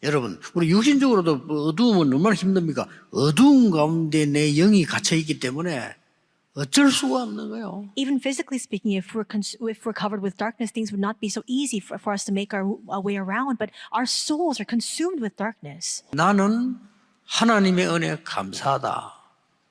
여러분, 우리 육신적으로도 어두움은 얼마나 힘듭니까? 어두운 가운데 내 영이 갇혀 있기 때문에 어쩔 수가 없는 거예요. Even physically speaking, if we're covered with darkness, things would not be so easy for us to make our way around. But our souls are consumed with darkness. 나는 하나님의 은혜에 감사하다.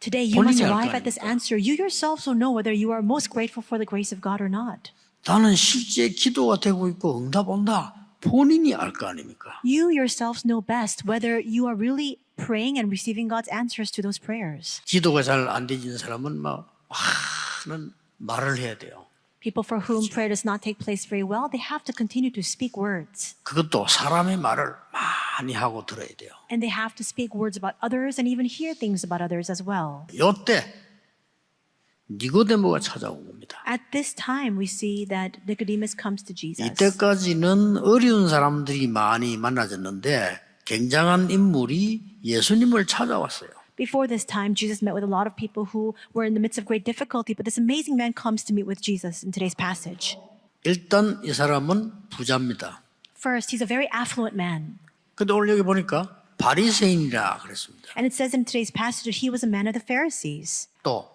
Today, you must 본인이 알 거 arrive at this 아닙니까? answer. You yourselves will know whether you are most grateful for the grace of God or not. 나는 실제 기도가 되고 있고 응답 온다. 본인이 알 거 아닙니까? You yourselves know best whether you are really praying and receiving God's answers to those prayers. 기도가 잘 안 되는 사람은 막 많은 말을 해야 돼요. People for whom prayer does not take place very well, they have to continue to speak words. 그것도 사람의 말을 많이 하고 들어야 돼요. And they have to speak words about others and even hear things about others as well. 요때 니고데모가 찾아온 겁니다. At this time, we see that Nicodemus comes to Jesus. 이때까지는 어려운 사람들이 많이 만나졌는데 굉장한 인물이 예수님을 찾아왔어요. Before this time, Jesus met with a lot of people who were in the midst of great difficulty, but this amazing man comes to meet with Jesus in today's passage. 일단 이 사람은 부자입니다. First, he's a very affluent man. 근데 오늘 여기 보니까 바리새인이라 그랬습니다. And it says in today's passage that he was a man of the Pharisees. 또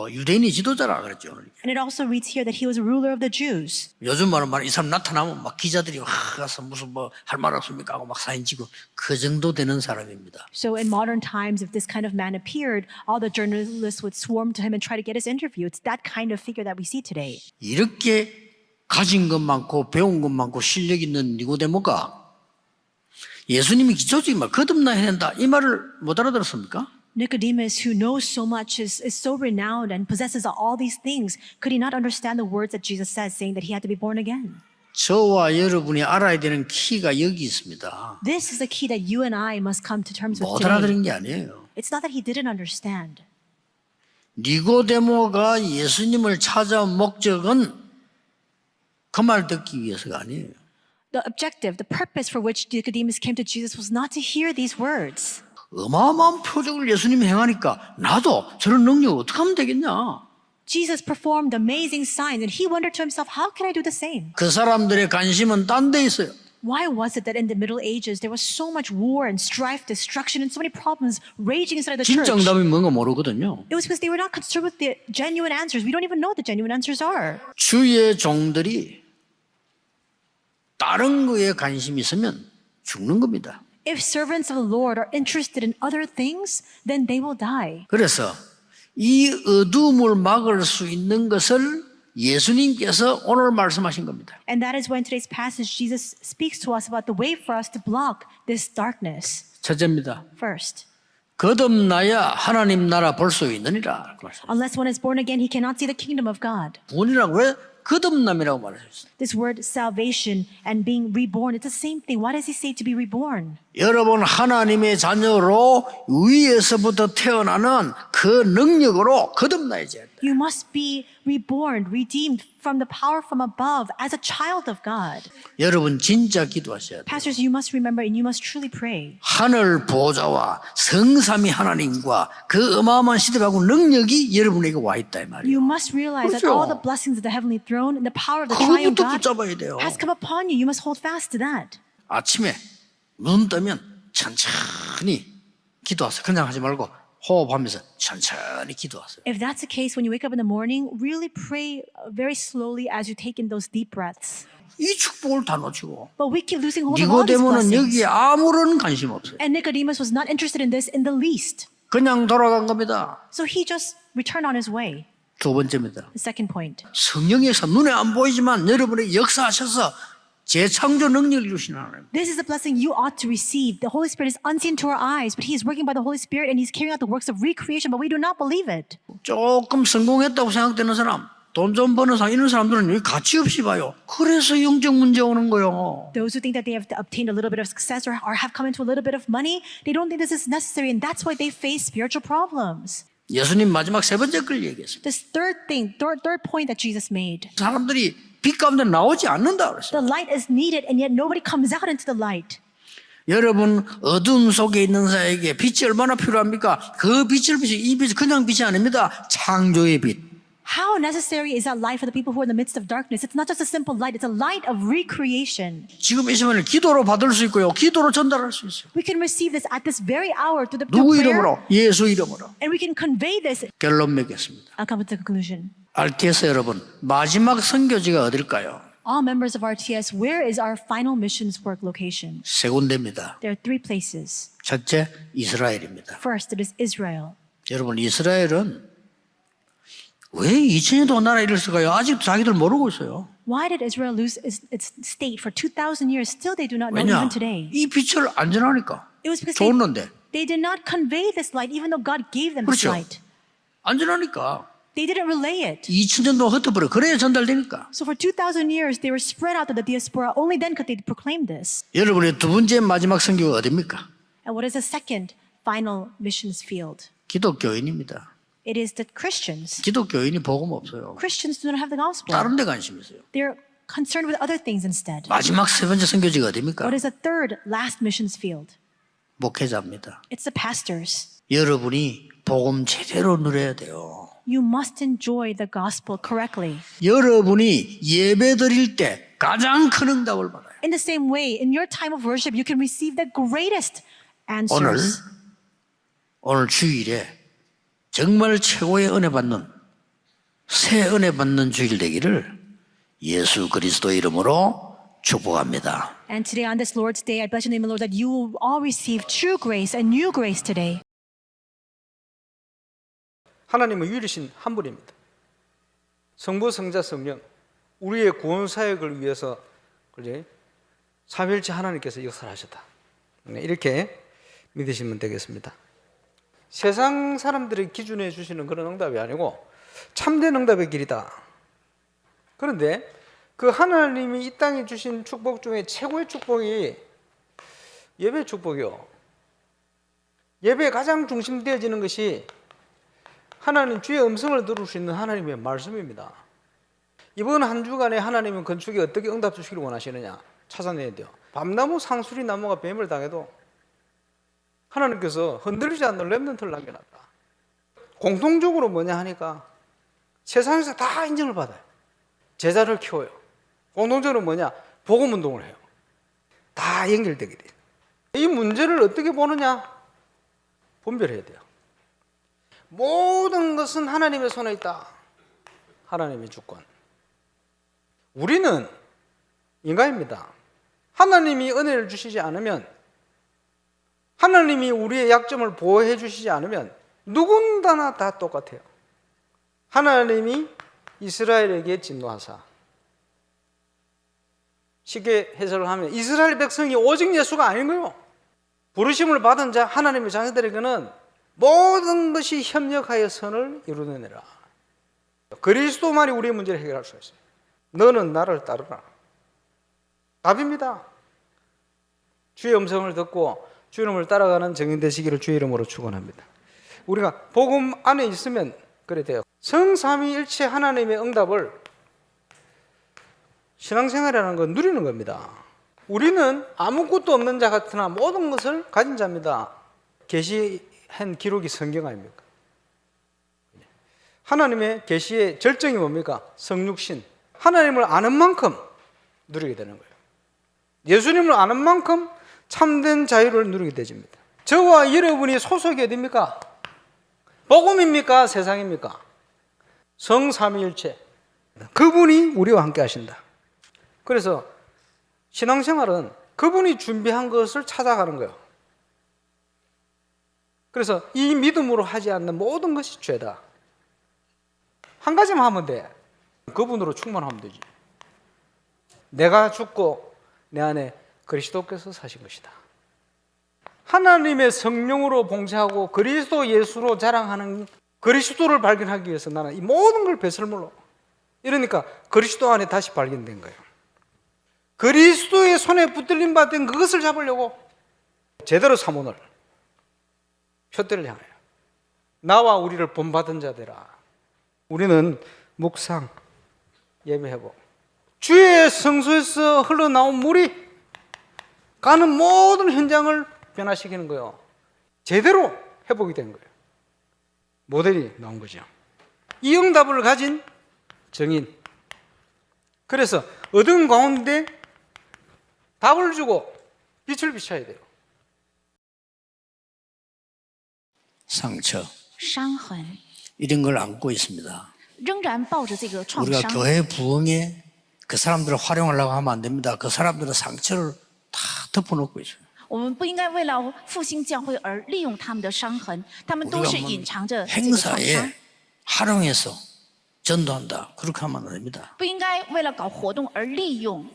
유대인이 지도자라 그랬죠. 오늘. And it also reads here that he was a ruler of the Jews. 요즘 말은 이 사람 나타나면 막 기자들이 가서 무슨 뭐 할 말 없습니까 하고 막 사진 찍고 그 정도 되는 사람입니다. So in modern times, if this kind of man appeared, all the journalists would swarm to him and try to get his interview. It's that kind of figure that we see today. 이렇게 가진 것 많고 배운 것 많고 실력 있는 니고데모가 예수님이 기초적인 말 거듭나야 된다 이 말을 못 알아들었습니까? Nicodemus, who knows so much, is so renowned and possesses all these things, could he not understand the words that Jesus says, saying that he had to be born again? 저와 여러분이 알아야 되는 키가 여기 있습니다. This is the key that you and I must come to terms with 못 today. 알아들은 게 아니에요. It's not that he didn't understand. 니고데모가 예수님을 찾아온 목적은 그 말 듣기 위해서가 아니에요. The objective, the purpose for which Nicodemus came to Jesus was not to hear these words. 어마어마한 표적을 예수님이 행하니까 나도 저런 능력 어떻게 하면 되겠냐? Jesus performed amazing signs, and he wondered to himself, how can I do the same? 그 사람들의 관심은 딴 데 있어요. Why was it that in the Middle Ages there was so much war and strife, destruction, and so many problems raging inside the church? 진짜 응답이 뭔가 모르거든요. It was because they were not concerned with the genuine answers. We don't even know what the genuine answers are. 주의 종들이 다른 거에 관심이 있으면 죽는 겁니다. If servants of the Lord are interested in other things, then they will die. 그래서 이 어두움을 막을 수 있는 것을 예수님께서 오늘 말씀하신 겁니다. And that is why in today's passage, Jesus speaks to us about the way for us to block this darkness. 첫째입니다. First, 거듭나야 하나님 나라 볼 수 있느니라. unless one is born again, he cannot see the kingdom of God. 본이라고 왜 거듭남이라고 말하셨어요? This word salvation and being reborn, it's the same thing. Why does he say to be reborn? 여러분 하나님의 자녀로 위에서부터 태어나는 그 능력으로 거듭나야지. You must be reborn, redeemed from the power from above as a child of God. 여러분 진짜 기도하셔야 돼요. Pastors, you must remember and you must truly pray. 하늘 보좌와 성삼위 하나님과 그 어마어마한 시대하고 능력이 여러분에게 와 있다 이 말이에요. You must realize that 그렇죠. all the blessings of the heavenly throne and the power of the triune 그것부터 God 붙잡아야 돼요. has come upon you. You must hold fast to that. 아침에 눈 뜨면 천천히 기도하세요. 그냥 하지 말고 호흡하면서 천천히 기도하세요. If that's the case, when you wake up in the morning, really pray very slowly as you take in those deep breaths. 이 축복을 다 놓치고 But we keep losing hold of all these 니고데모는 blessings. 여기에 아무런 관심 없어요. And Nicodemus was not interested in this in the least. 그냥 돌아간 겁니다. So he just returned on his way. 두 번째입니다. The second point. 성령에서 눈에 안 보이지만 여러분에게 역사하셔서 재창조 능력을 주시는 하나님. This is a blessing you ought to receive. The Holy Spirit is unseen to our eyes, but He is working by the Holy Spirit and He's carrying out the works of recreation, but we do not believe it. 조금 성공했다고 생각되는 사람, 돈 좀 버는 사람, 이런 사람들은 여기 가치 없이 봐요. 그래서 영적 문제 오는 거예요. Those who think that they have obtained a little bit of success or have come into a little bit of money, they don't think this is necessary, and that's why they face spiritual problems. 예수님 마지막 세 번째 걸 얘기했어요. This third point that Jesus made. 사람들이 빛 가운데 나오지 않는다 그랬어요. The light is needed, and yet nobody comes out into the light. 여러분 어둠 속에 있는 자에게 빛이 얼마나 필요합니까? 그 빛을 비치 이 빛이 그냥 빛이 아닙니다. 창조의 빛. How necessary is that light for the people who are in the midst of darkness? It's not just a simple light, it's a light of recreation. 지금 이 시간을 기도로 받을 수 있고요. 기도로 전달할 수 있어요. We can receive this at this very hour through 누구 prayer, 이름으로? 예수 이름으로. and we can convey this. 결론 맺겠습니다. I'll come to the conclusion. RTS 여러분, 마지막 선교지가 어딜까요? All members of RTS, where is our final missions work location? 세 군데입니다. There are 3 places. 첫째, 이스라엘입니다. First, it is Israel. 여러분, 이스라엘은 왜 2000년 동안 나라 이럴 수가요? 아직도 자기들 모르고 있어요. Why did Israel lose its state for 2,000 years? Still, they do not know 왜냐? even today. 이 빛을 안전하니까. It was because 줬는데. they did not convey this light, even though God gave them this 그렇죠. light. 안전하니까. They didn't relay it. 2000년 동안 흩어버려. 그래야 전달되니까. So for 2,000 years, they were spread out to the diaspora. Only then could they proclaim this. 여러분의 두 번째 마지막 선교가 어디입니까? And what is the second final missions field? 기독교인입니다. It is the Christians. 기독교인이 복음 없어요. Christians do not have the gospel. 다른 데 관심 있어요. They're concerned with other things instead. 마지막 세 번째 선교지가 어디입니까? What is the third last missions field? 목회자입니다. It's the pastors. 여러분이 복음 제대로 누려야 돼요. You must enjoy the gospel correctly. 여러분이 예배 드릴 때 가장 큰 응답을 받아요. In the same way, in your time of worship, you can receive the greatest answers. 오늘 주일에 정말 최고의 은혜 받는 새 은혜 받는 주일 되기를 예수 그리스도 이름으로 축복합니다. And today on this Lord's Day, I bless your name, Lord, that you will all receive true grace and new grace today. 하나님은 유일이신 한 분입니다. 성부, 성자, 성령, 우리의 구원 사역을 위해서 삼위일체 하나님께서 역사하셨다. 이렇게 믿으시면 되겠습니다. 세상 사람들이 기준해 주시는 그런 응답이 아니고 참된 응답의 길이다. 그런데 그 하나님이 이 땅에 주신 축복 중에 최고의 축복이 예배 축복이요. 예배에 가장 중심되어지는 것이 하나님 주의 음성을 들을 수 있는 하나님의 말씀입니다. 이번 한 주간에 하나님은 건축에 어떻게 응답 주시기를 원하시느냐 찾아내야 돼요. 밤나무 상수리 나무가 뱀을 당해도 하나님께서 흔들리지 않는 렘넌트를 남겨놨다. 공통적으로 뭐냐 하니까 세상에서 다 인정을 받아요. 제자를 키워요. 공통적으로 뭐냐? 복음 운동을 해요. 다 연결되게 돼요. 이 문제를 어떻게 보느냐? 분별해야 돼요. 모든 것은 하나님의 손에 있다. 하나님의 주권. 우리는 인간입니다. 하나님이 은혜를 주시지 않으면, 하나님이 우리의 약점을 보호해 주시지 않으면 누군가나 다 똑같아요. 하나님이 이스라엘에게 진노하사, 쉽게 해석을 하면 이스라엘 백성이 오직 예수가 아닌 거예요. 부르심을 받은 자 하나님의 자녀들에게는 모든 것이 협력하여 선을 이루느니라. 그리스도만이 우리의 문제를 해결할 수 있어요. 너는 나를 따르라. 답입니다. 주의 음성을 듣고 주의 이름을 따라가는 정인 되시기를 주의 이름으로 축원합니다. 우리가 복음 안에 있으면 그래 돼요. 성삼위일체 하나님의 응답을 신앙생활이라는 건 누리는 겁니다. 우리는 아무것도 없는 자 같으나 모든 것을 가진 자입니다. 계시한 기록이 성경 아닙니까? 하나님의 계시의 절정이 뭡니까? 성육신. 하나님을 아는 만큼 누리게 되는 거예요. 예수님을 아는 만큼 참된 자유를 누리게 되집니다. 저와 여러분이 소속이 어디입니까? 복음입니까? 세상입니까? 성삼위일체. 그분이 우리와 함께 하신다. 그래서 신앙생활은 그분이 준비한 것을 찾아가는 거예요. 그래서 이 믿음으로 하지 않는 모든 것이 죄다. 한 가지만 하면 돼. 그분으로 충만하면 되지. 내가 죽고 내 안에 그리스도께서 사신 것이다. 하나님의 성령으로 봉사하고 그리스도 예수로 자랑하는 그리스도를 발견하기 위해서 나는 이 모든 걸 배설물로, 이러니까 그리스도 안에 다시 발견된 거예요. 그리스도의 손에 붙들림 받은 그것을 잡으려고 제대로 사모를, 표대를 향하여 나와 우리를 본받은 자들아. 우리는 묵상, 예배하고 주의 성소에서 흘러나온 물이 가는 모든 현장을 변화시키는 거예요. 제대로 회복이 된 거예요. 모델이 나온 거죠. 이 응답을 가진 정인. 그래서 어두운 가운데 답을 주고 빛을 비춰야 돼요. 상처 伤痕 이런 걸 안고 있습니다. 仍然抱着这个创 우리가 伤。 교회 부흥에 그 사람들을 활용하려고 하면 안 됩니다. 그 사람들은 상처를 다 덮어놓고 있어요. 我们不应该为了复兴教会而利用他们的伤痕，他们都是 우리가 隐藏着这个创伤 행사에 。 활용해서 전도한다. 그렇게 하면 안 됩니다. 不应该为了搞活动而利用。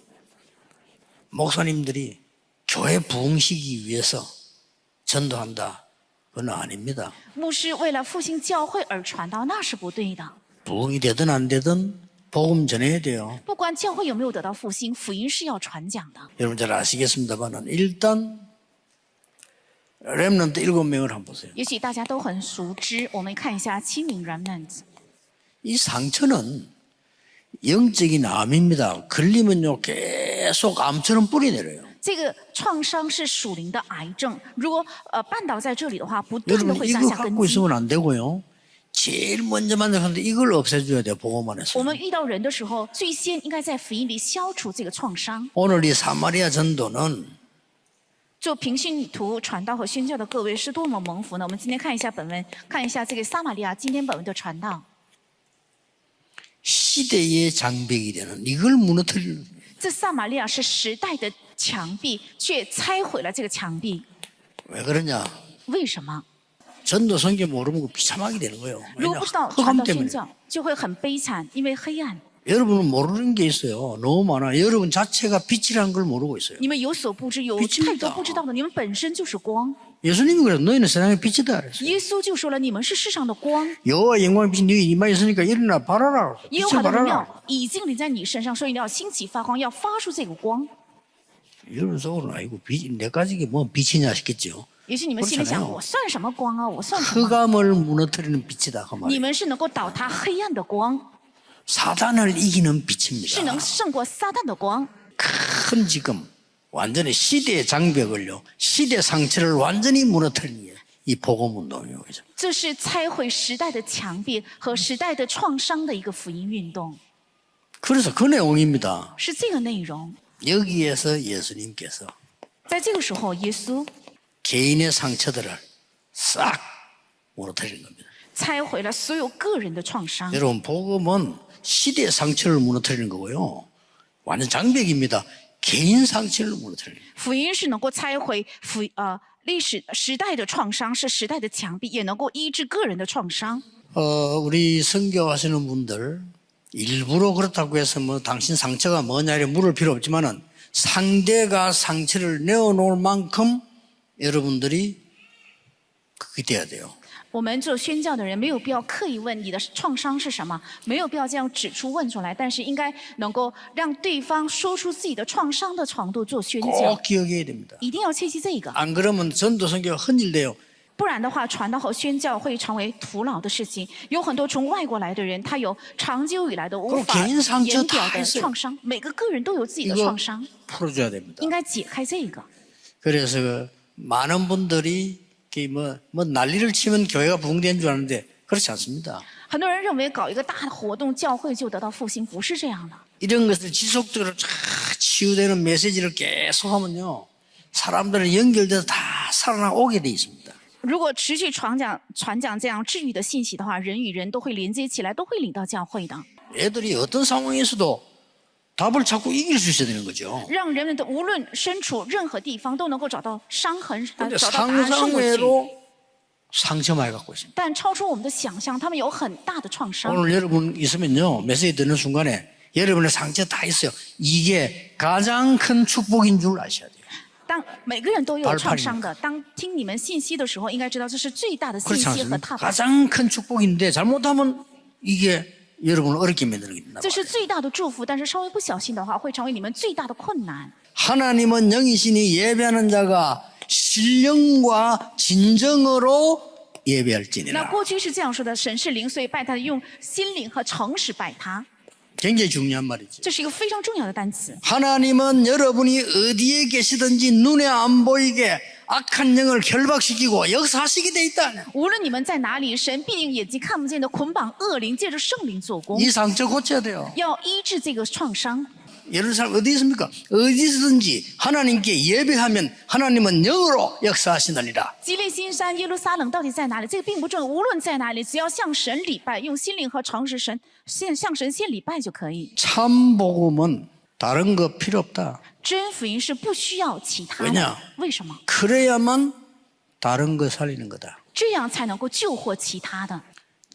목사님들이 교회 부흥시키기 위해서 전도한다. 그건 아닙니다. 牧师为了复兴教会而传道，那是不对的。 부흥이 되든 안 되든 복음 전해야 돼요. 不管教会有没有得到复兴，福音是要传讲的。 여러분 잘 아시겠습니다만 일단 렘넌트 7명을 한번 보세요. 也许大家都很熟知，我们看一下7名 remnant。 이 상처는 영적인 암입니다. 걸리면요 계속 암처럼 뿌리 내려요. 这个创伤是属灵的癌症，如果绊倒在这里的话，不断的 여러분 会 이거 扎下根 갖고 基。 있으면 안 되고요. 제일 먼저 만나는데 이걸 없애줘야 돼요. 보고만 我 해서. 们遇到人的时候，最先应该在福音里消除这个创伤。 오늘 이 사마리아 전도는 做平信徒传道和宣教的各位是多么蒙福呢？我们今天看一下本文，看一下这个撒玛利亚今天本文的传道。 시대의 장벽이 되는 이걸 무너뜨리는 这撒玛利亚是时代的墙壁，却拆毁了这个墙壁。 왜 그러냐? 为什么？ 전도 성경 모르면 비참하게 되는 거예요. 如果 왜냐? 不知道传 흑암 道宣 때문에. 教，就会很悲惨，因为黑暗。 여러분은 모르는 게 있어요. 너무 많아. 여러분 자체가 빛이라는 걸 모르고 있어요. 你们有所不知，有 빛입니다 太多不知道的。你们本身就是光。 예수님이 그래요. 너희는 세상의 빛이다 그랬어요. 耶稣就说了，你们是世上的光。 여호와 영광의 빛이 너희 이마에 있으니까 일어나 발하라. 耶和 빛을 华的荣 발하라. 耀已经临在你身上，所以你要兴起发光，要发出这个光。 여러분 속으로는 아이고 내 가지게 뭐 빛이냐 싶겠죠. 也许你们心里想， 그렇잖아요 我算什么光啊？我算什么？ 흑암을 무너뜨리는 빛이다 그 你 말이에요. 们是能够倒塌黑暗的光， 사단을 이기는 是 빛입니다. 能胜过撒旦的光。 큰 지금 완전히 시대의 장벽을요, 시대 상처를 완전히 무너뜨리는 게 이 복음 운동이에요. 그죠? 这是拆毁时代的墙壁和时代的创伤的一个福音运动， 그래서 그 내용입니다. 是这个内容。 여기에서 예수님께서 在这个时候，耶稣 개인의 상처들을 싹 무너뜨리는 겁니다. 拆毁了所有个人的创伤。 여러분 복음은 시대의 상처를 무너뜨리는 거고요. 완전 장벽입니다. 개인 상처를 무너뜨리는 거예요. 福音是能够拆毁历史时代的创伤，是时代的墙壁，也能够医治个人的创伤。 우리 선교하시는 분들 일부러 그렇다고 해서 뭐 당신 상처가 뭐냐 이렇게 물을 필요 없지만은 상대가 상처를 내어놓을 만큼 여러분들이 그게 돼야 돼요. 我们做宣教的人没有必要刻意问你的创伤是什么，没有必要这样指出问出来，但是应该能够让对方说出自己的创伤的程度做宣教， 꼭 기억해야 됩니다. 一定要切记这个， 안 그러면 전도 선교가 헌질돼요. 不然的话，传道和宣教会成为徒劳的事情。有很多从外国来的人，他有长久以来的无法 그럼개인상처 言表 다 的 있어요 创伤，每个个人都有自己的 이거 创伤， 풀어줘야 됩니다. 应该解开这个。 그래서 그 많은 분들이 뭐 난리를 치면 교회가 부흥된 줄 아는데 그렇지 않습니다. 很多人认为搞一个大的活动，教会就得到复兴，不是这样的。 이런 것을 지속적으로 쫙 치유되는 메시지를 계속하면요, 사람들은 연결돼서 다 살아나오게 돼 있습니다. 如果持续传讲这样治愈的信息的话，人与人都会连接起来，都会领到教会的。 애들이 어떤 상황에서도 답을 찾고 이길 수 있어야 되는 거죠. 让人们的无论身处任何地方都能够找到伤痕， 근데 找到答案胜过去。 상상외로 상처 많이 갖고 있습니다. 但超出我们的想象，他们有很大的创伤。 오늘 여러분 있으면요, 메시지 듣는 순간에 여러분의 상처 다 있어요. 이게 가장 큰 축복인 줄 아셔야 돼요. 当每个人都有创伤的，当听你们信息的时候，应该知道这是最大的信 그렇지 息和 않습니까? 踏板， 가장 큰 축복인데 잘못하면 이게 여러분을 어렵게 만드는 게 있나 这 봐요. 是最大的祝福。但是稍微不小心的话，会成为你们最大的困难。 하나님은 영이시니 예배하는 자가 신령과 진정으로 那 예배할지니라. 过去是这样说的：神是灵，所以拜他的，用心灵和诚实拜他。 굉장히 중요한 말이죠. 这是一个非常重要的单词。 하나님은 여러분이 어디에 계시든지 눈에 안 보이게 악한 영을 결박시키고 역사하시게 돼 있다. 无论你们在哪里，神必定眼睛看不见的捆绑恶灵，借着圣灵做工， 이 상처 고쳐야 돼요. 要医治这个创伤。 예루살렘 사람 어디 있습니까? 어디서든지 하나님께 예배하면 하나님은 영으로 역사하시느니라. 基利心山、耶路撒冷到底在哪里？这个并不重要，无论在哪里，只要向神礼拜，用心灵和诚实向神献礼拜就可以。 참 복음은 다른 거 필요 없다. 真福音是不需要其他 왜냐 的，为什么？ 그래야만 다른 거 살리는 거다. 这样才能够救活其他的。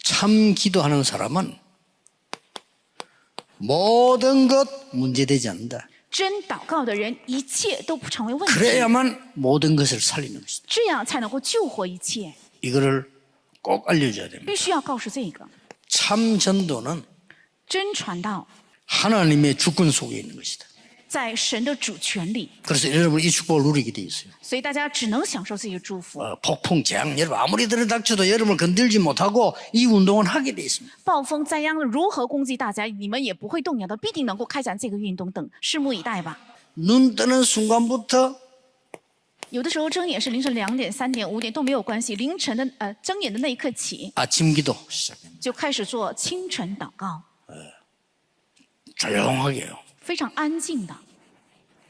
참 기도하는 사람은 모든 것 문제되지 않는다. 真祷告的人，一切都不成为问题， 그래야만 모든 것을 살리는 것이다. 这样才能够救活一切。 이거를 꼭 알려줘야 됩니다. 必须要告诉这个， 참 전도는 真传道 하나님의 주권 속에 있는 것이다. 在神的主权里， 그래서 여러분 이 축복을 누리게 돼 있어요. 所以大家只能享受这些祝福。 폭풍, 재앙 여러분 아무리 들이닥쳐도 여러분을 건들지 못하고 이 운동은 하게 돼 있습니다. 暴风灾殃如何攻击大家，你们也不会动摇的，必定能够开展这个运动。等拭目以待吧。 눈 뜨는 순간부터 有的时候睁眼是凌晨2点、3点、5点都没有关系，凌晨的睁眼的那一刻起， 아침 기도 시작됩니다. 就开始做清晨祷告， 조용하게요. 非常安静的，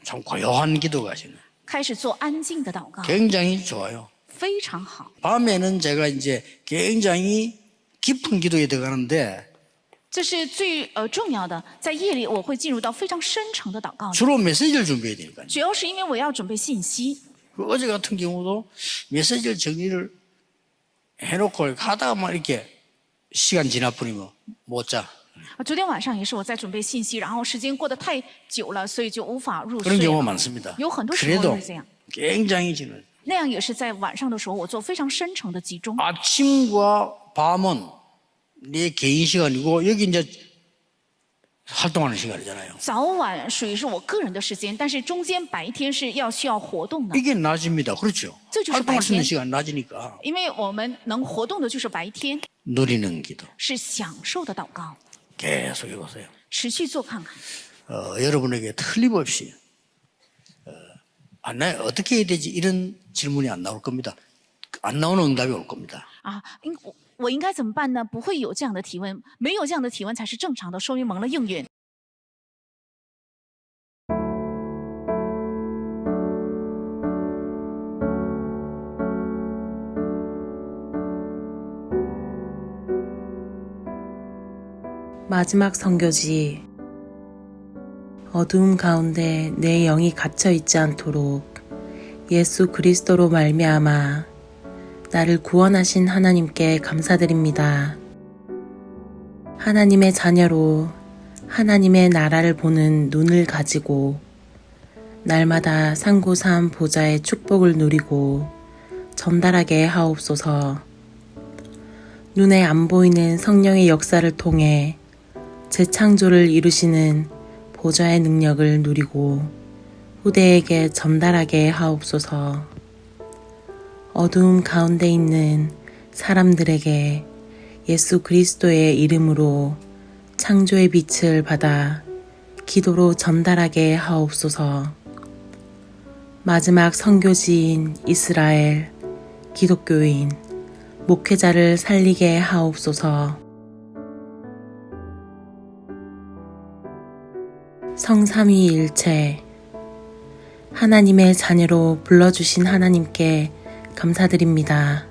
참 고요한 기도가 하시네. 开始做安静的祷告， 굉장히 좋아요. 非常好。 밤에는 제가 이제 굉장히 깊은 기도에 들어가는데 这是最重要的，在夜里我会进入到非常深沉的祷告里， 주로 메시지를 준비해야 되니까요. 主要是因为我要准备信息。 그 어제 같은 경우도 메시지를 정리를 해놓고 하다가 막 이렇게 시간 지나버리면 못 자. 昨天晚上也是我在准备信息，然后时间过得太久了，所以就无法入 그런 睡 경우가 了。 많습니다. 有很多时候都 그래도 是这样， 굉장히 지는 那样也是在晚上的时候，我做非常深沉的集中。 아침과 밤은 내 개인 시간이고 여기 이제 활동하는 시간이잖아요. 早晚属于是我个人的时间，但是中间白天是需要活动的， 이게 낮입니다. 그렇죠? 저就是 활동할 수 있는白天。 시간 낮이니까 因为我们能活动的就是白天， 누리는 기도 是享受的祷告， 계속 해보세요. 持续做看看。 여러분에게 틀림없이 어떻게 해야 되지 이런 질문이 안 나올 겁니다. 안 나오는 응답이 올 겁니다. 啊，我应该怎么办呢？不会有这样的提问，没有这样的提问才是正常的，说明蒙了应允。 마지막 선교지. 어두움 가운데 내 영이 갇혀 있지 않도록 예수 그리스도로 말미암아 나를 구원하신 하나님께 감사드립니다. 하나님의 자녀로 하나님의 나라를 보는 눈을 가지고 날마다 상고삼 보좌의 축복을 누리고 전달하게 하옵소서. 눈에 안 보이는 성령의 역사를 통해 재창조를 이루시는 보좌의 능력을 누리고 후대에게 전달하게 하옵소서. 어두움 가운데 있는 사람들에게 예수 그리스도의 이름으로 창조의 빛을 받아 기도로 전달하게 하옵소서. 마지막 선교지인 이스라엘 기독교인 목회자를 살리게 하옵소서. 성삼위일체 하나님의 자녀로 불러주신 하나님께 감사드립니다.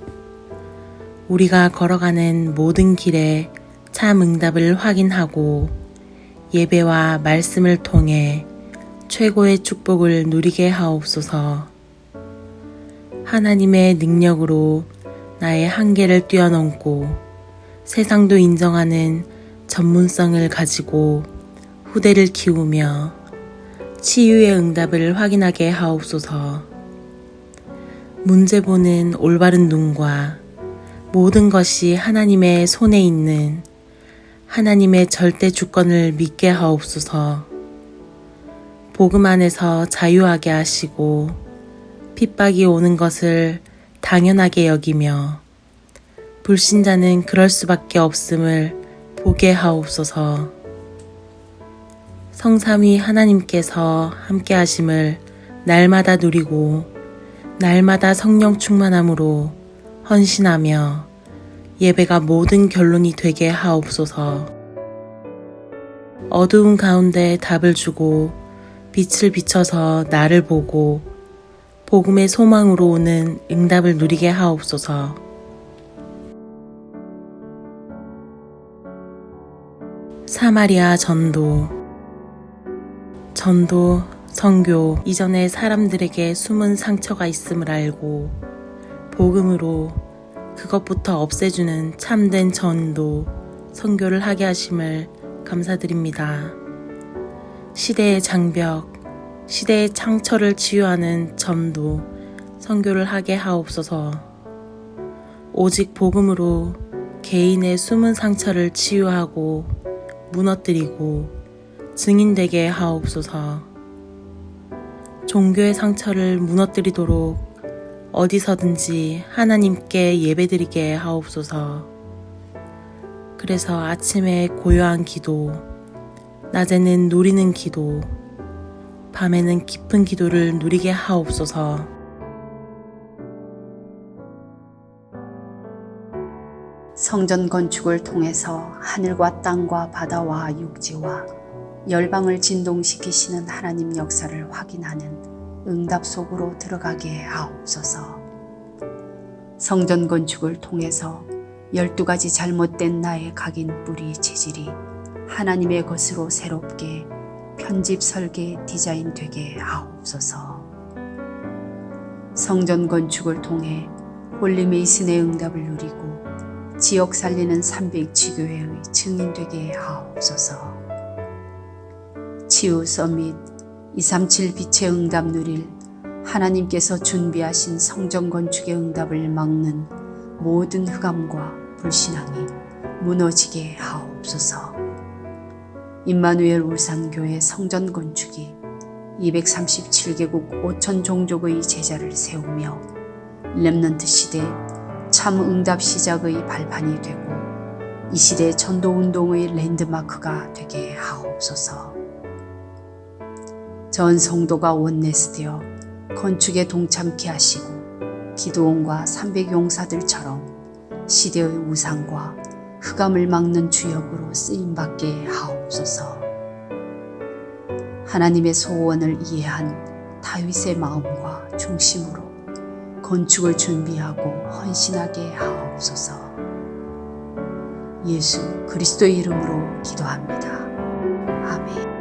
우리가 걸어가는 모든 길에 참 응답을 확인하고 예배와 말씀을 통해 최고의 축복을 누리게 하옵소서. 하나님의 능력으로 나의 한계를 뛰어넘고 세상도 인정하는 전문성을 가지고 후대를 키우며 치유의 응답을 확인하게 하옵소서. 문제 보는 올바른 눈과 모든 것이 하나님의 손에 있는 하나님의 절대 주권을 믿게 하옵소서. 복음 안에서 자유하게 하시고 핍박이 오는 것을 당연하게 여기며 불신자는 그럴 수밖에 없음을 보게 하옵소서. 성삼위 하나님께서 함께 하심을 날마다 누리고 날마다 성령 충만함으로 헌신하며 예배가 모든 결론이 되게 하옵소서. 어두운 가운데 답을 주고 빛을 비춰서 나를 보고 복음의 소망으로 오는 응답을 누리게 하옵소서. 사마리아 전도, 선교, 이전에 사람들에게 숨은 상처가 있음을 알고 복음으로 그것부터 없애주는 참된 전도, 선교를 하게 하심을 감사드립니다. 시대의 장벽, 시대의 상처를 치유하는 전도, 선교를 하게 하옵소서. 오직 복음으로 개인의 숨은 상처를 치유하고 무너뜨리고 증인되게 하옵소서. 종교의 상처를 무너뜨리도록 어디서든지 하나님께 예배드리게 하옵소서. 그래서 아침에 고요한 기도, 낮에는 누리는 기도, 밤에는 깊은 기도를 누리게 하옵소서. 성전 건축을 통해서 하늘과 땅과 바다와 육지와 열방을 진동시키시는 하나님 역사를 확인하는 응답 속으로 들어가게 하옵소서. 성전 건축을 통해서 12가지 잘못된 나의 각인 뿌리 체질이 하나님의 것으로 새롭게 편집 설계 디자인 되게 하옵소서. 성전 건축을 통해 홀리 메이슨의 응답을 누리고 지역 살리는 300지교회의 증인 되게 하옵소서. 치유 서밋 237 빛의 응답 누릴 하나님께서 준비하신 성전 건축의 응답을 막는 모든 흑암과 불신앙이 무너지게 하옵소서. 임마누엘 울산교회 성전 건축이 237개국 5천 종족의 제자를 세우며 렘넌트 시대 참 응답 시작의 발판이 되고 이 시대 전도운동의 랜드마크가 되게 하옵소서. 전 성도가 원내스되어 건축에 동참케 하시고 기도원과 300용사들처럼 시대의 우상과 흑암을 막는 주역으로 쓰임받게 하옵소서. 하나님의 소원을 이해한 다윗의 마음과 중심으로 건축을 준비하고 헌신하게 하옵소서. 예수 그리스도의 이름으로 기도합니다. 아멘.